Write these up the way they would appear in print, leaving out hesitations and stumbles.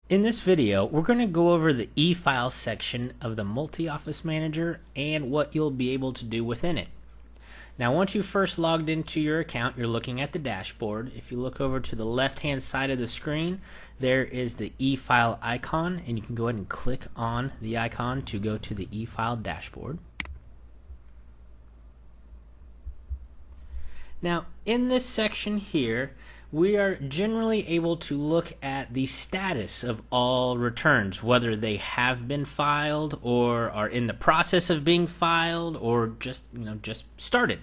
In this video, we're going to go over the EFile section of the Multi-Office Manager and what you'll be able to do within it. Now, once you first logged into your account, you're looking at the dashboard. If you look over to the left-hand side of the screen, there is the EFile icon, and you can go ahead and click on the icon to go to the EFile dashboard. Now, in this section here, we are generally able to look at the status of all returns, whether they have been filed or are in the process of being filed or just started.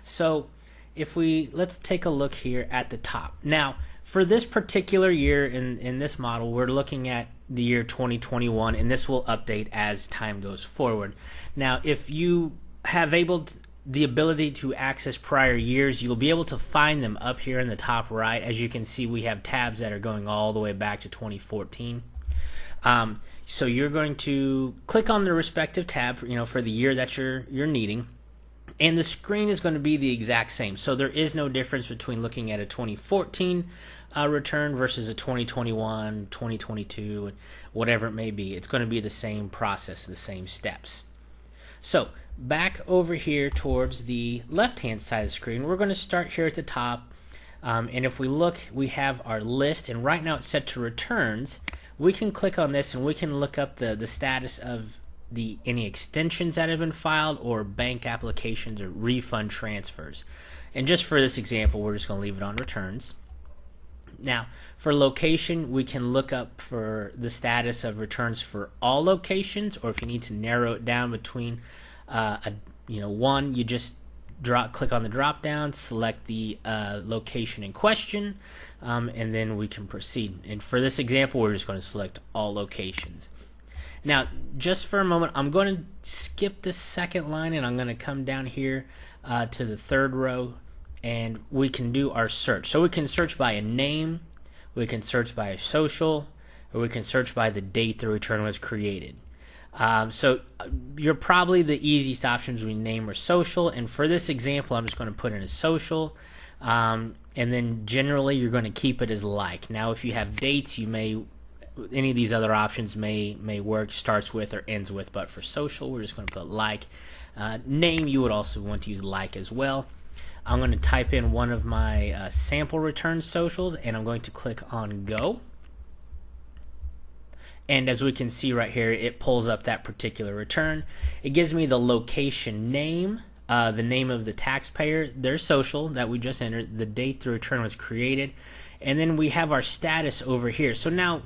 So let's take a look here at the top. Now, for this particular year in this model, we're looking at the year 2021, and this will update as time goes forward. Now, if you have the ability to access prior years, you'll be able to find them up here in the top right. As you can see, we have tabs that are going all the way back to 2014. So you're going to click on the respective tab for the year that you're needing, and the screen is going to be the exact same. So there is no difference between looking at a 2014 return versus a 2021, 2022, whatever it may be. It's going to be the same process, the same steps. So back over here towards the left-hand side of the screen, we're going to start here at the top. And if we look, we have our list, and right now it's set to returns. We can click on this and we can look up the status of any extensions that have been filed or bank applications or refund transfers. And just for this example, we're just going to leave it on returns. Now, for location, we can look up for the status of returns for all locations, or if you need to narrow it down between one, you just click on the drop down, select the location in question, and then we can proceed. And for this example, we're just going to select all locations. Now, just for a moment, I'm going to skip this second line, and I'm going to come down here to the third row, and we can do our search. So we can search by a name, we can search by a social, or we can search by the date the return was created. So you're probably the easiest options would be name or social, and for this example, I'm just going to put in a social, and then generally you're going to keep it as like. Now, if you have dates, any of these other options may work, starts with or ends with, but for social, we're just going to put like. Name, you would also want to use like as well. I'm going to type in one of my sample return socials, and I'm going to click on go. And as we can see right here, it pulls up that particular return. It gives me the location name, the name of the taxpayer, their social that we just entered, the date the return was created, and then we have our status over here. So now,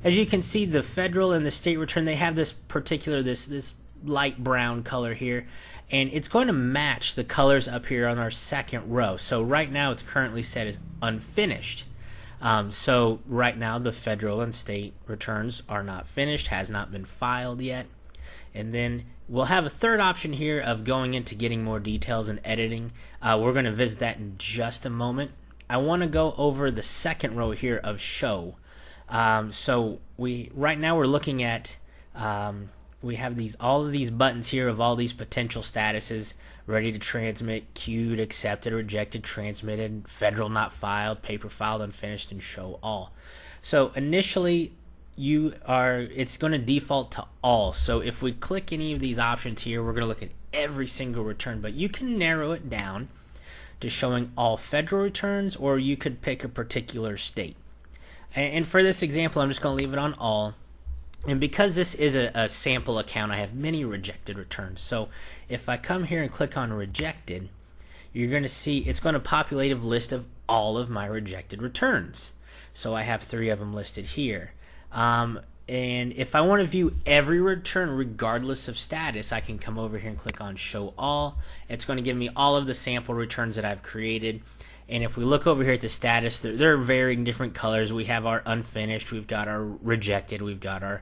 as you can see, the federal and the state return, they have this particular, this light brown color here, and it's going to match the colors up here on our second row. So right now it's currently set as unfinished. So right now the federal and state returns are not finished, has not been filed yet. And then we'll have a third option here of going into getting more details and editing. We're going to visit that in just a moment. I want to go over the second row here of show. So right now we're looking at we have all of these buttons here of all these potential statuses: ready to transmit, queued, accepted, rejected, transmitted, federal not filed, paper filed, unfinished, and show all. So initially it's going to default to all. So if we click any of these options here, we're going to look at every single return, but you can narrow it down to showing all federal returns, or you could pick a particular state. And for this example, I'm just going to leave it on all. And because this is a sample account, I have many rejected returns. So if I come here and click on rejected, you're going to see it's going to populate a list of all of my rejected returns. So I have 3 of them listed here. And if I want to view every return regardless of status, I can come over here and click on show all. It's going to give me all of the sample returns that I've created. And if we look over here at the status, they're varying different colors. We have our unfinished, we've got our rejected, we've got our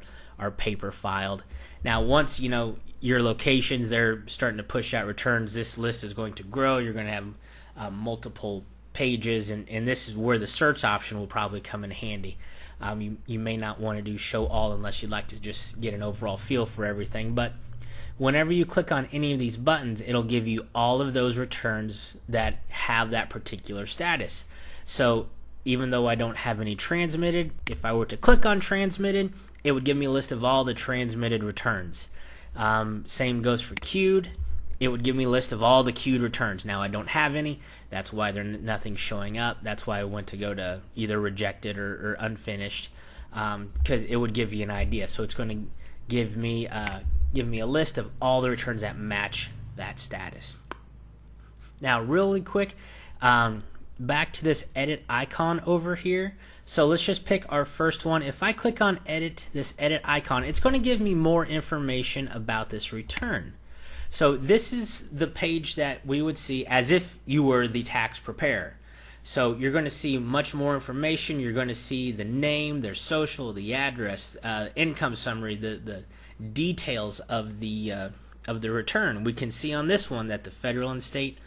paper filed. Now, once your locations, they're starting to push out returns, this list is going to grow. You're going to have multiple pages, and this is where the search option will probably come in handy. You may not want to do show all unless you'd like to just get an overall feel for everything, but whenever you click on any of these buttons, it'll give you all of those returns that have that particular status. So even though I don't have any transmitted, if I were to click on transmitted, it would give me a list of all the transmitted returns. Same goes for queued. It would give me a list of all the queued returns. Now I don't have any. That's why nothing's showing up. That's why I went to go to either rejected or unfinished, because it would give you an idea. So it's going to give me a list of all the returns that match that status. Now, really quick, back to this edit icon over here. So let's just pick our first one. If I click on this edit icon, it's going to give me more information about this return. So this is the page that we would see as if you were the tax preparer. So you're going to see much more information. You're going to see the name, their social, the address, income summary, the details of the return. We can see on this one that the federal and state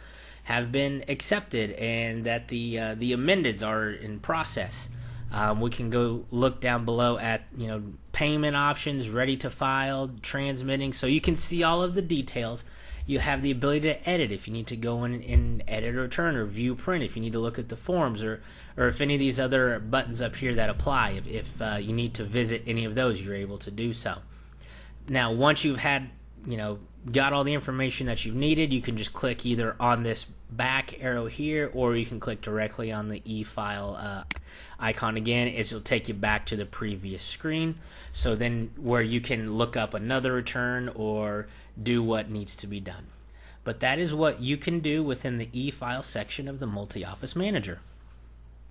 have been accepted and that the amendeds are in process. We can go look down below at payment options, ready to file, transmitting, so you can see all of the details. You have the ability to edit if you need to go in and edit a return, or view print if you need to look at the forms, or if any of these other buttons up here that apply. If you need to visit any of those, you're able to do so. Now, once you've had got all the information that you've needed, you can just click either on this back arrow here, or you can click directly on the EFile icon again. It'll take you back to the previous screen, so then where you can look up another return or do what needs to be done. But that is what you can do within the EFile section of the Multi-Office Manager.